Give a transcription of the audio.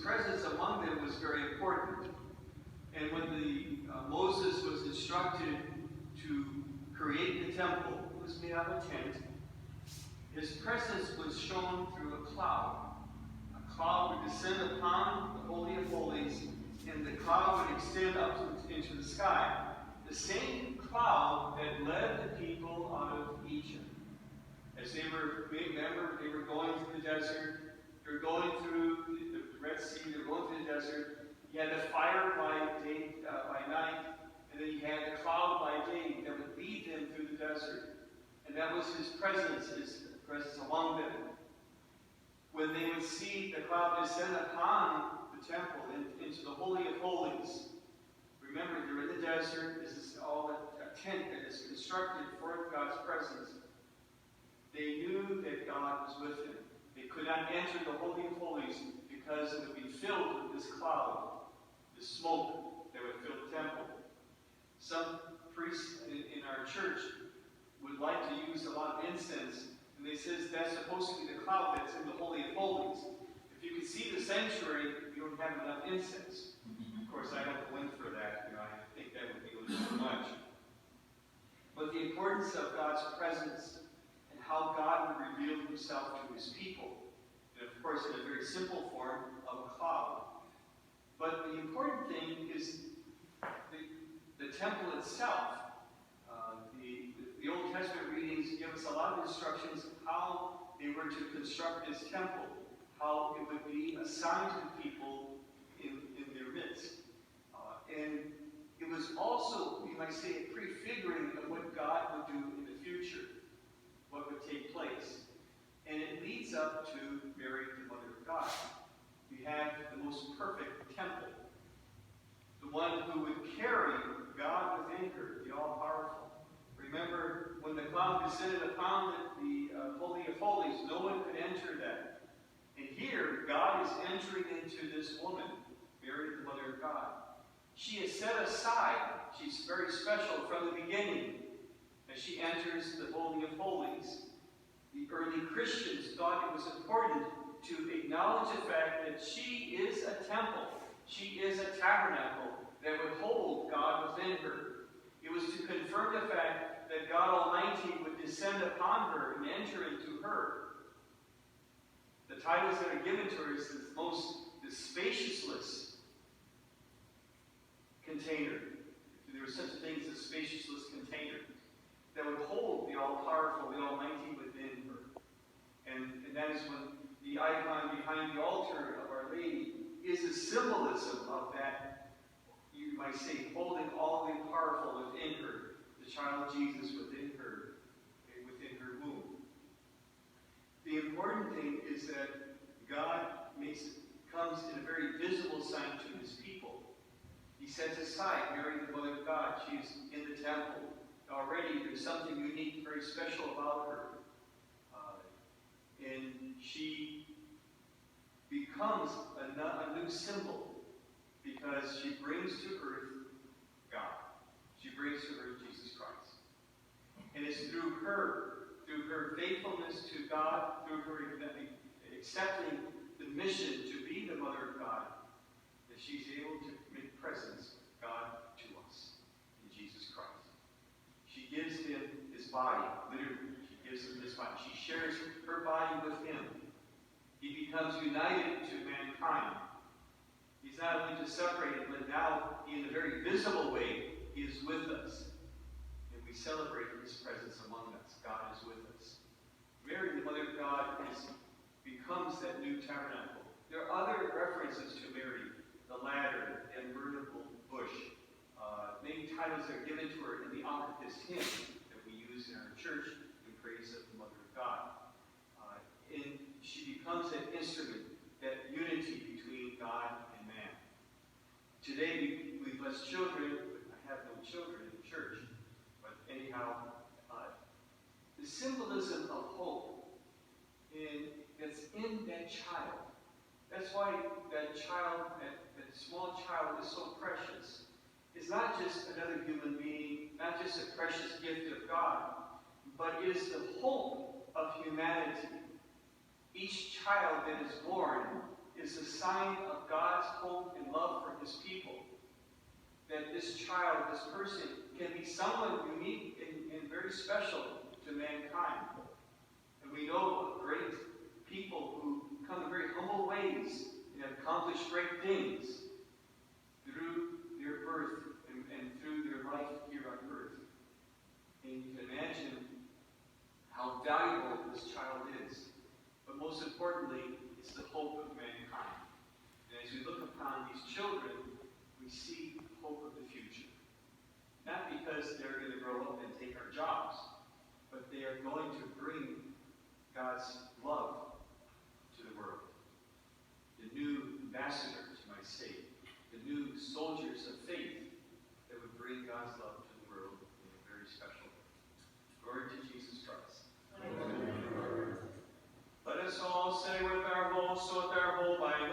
presence among them was very important. And when Moses was instructed to create the temple, it was made out of a tent, his presence was shown through a cloud. A cloud would descend upon the Holy of Holies, and the cloud would extend up into the sky. The same cloud that led the people out of Egypt. As they were, remember, they were going through the desert. They were going through the Red Sea. They were going through the desert. You had the fire by night, and then you had the cloud by day that would lead them through the desert. And that was his presence among them. When they would see the cloud descend upon the temple into the Holy of Holies, remember, they're in the desert. This is all a tent that is constructed for God's presence. They knew that God was with them. They could not enter the Holy of Holies because it would be filled with this cloud, this smoke that would fill the temple. Some priests in our church would like to use a lot of incense, and they says that's supposed to be the cloud that's in the Holy of Holies. If you can see the sanctuary, you don't have enough incense. Of course, I don't go in for that. I think that would be a little too much. But the importance of God's presence and how God would reveal himself to his people. And of course, in a very simple form of a cloud. But the important thing is the temple itself. The Old Testament readings give us a lot of instructions of how they were to construct this temple, how it would be assigned to people in their midst. And it was also, you might say, a prefiguring of what God would do in the future, what would take place. And it leads up to Mary, the Mother of God. You have the most perfect temple, the one who would carry God within her, the all-powerful. Remember, when the cloud descended upon the Holy of Holies, no one could enter that. And here, God is entering into this woman, Mary, the Mother of God. She is set aside. She's very special from the beginning as she enters the Holy of Holies. The early Christians thought it was important to acknowledge the fact that she is a temple. She is a tabernacle that would hold God within her. It was to confirm the fact that God Almighty would descend upon her and enter into her. The titles that are given to her is the spaciousness container. There was such a thing as a spaciousness container that would hold the all-powerful, the Almighty within her. And that is when the icon behind the altar of Our Lady is a symbolism of that, you might say, holding all the powerful within her, the child Jesus within her womb. The important thing is that God comes in a very visible sign to his people. He sets aside Mary, the Mother of God. She's in the temple. Already there's something unique, very special about her. And she becomes a new symbol because she brings to earth God. She brings to earth Jesus Christ. And it's through her faithfulness to God, through her accepting the mission to be the Mother of God, that she's able to make presence God to us in Jesus Christ. She gives him his body, literally. She gives him his body. She shares her body with him. He becomes united to mankind. He's not only just separated, but now, in a very visible way, he is with us. And we celebrate his presence among us. God is with us. Mary, the Mother of God, becomes that new tabernacle. There are other references to Mary, the ladder, the unburnable bush. Many titles are given to her in the Annunciation hymn that we use in our church in praise of the Mother of God. And she becomes that instrument, that unity between God and man. Today we bless children. I have no children in the church, but anyhow, the symbolism of hope that's in that child. That's why that child, that small child, is so precious. It's not just another human being, not just a precious gift of God, but it is the hope of humanity. Each child that is born is a sign of God's hope and love for his people. That this child, this person, can be someone unique and very special to mankind. And we know of great people who come in very humble ways and have accomplished great things through their birth and through their life here on earth. And you can imagine how valuable this child is. But most importantly, it's the hope of mankind. And as we look upon these children, we see the hope of the future. Not because they're going to grow up and take our jobs, but they are going to bring God's love to the world. The new ambassadors, you might say, the new soldiers of faith that would bring God's love to the world in a very special way. Glory to Jesus Christ. Amen. Let us all say with our whole soul, with our whole mind,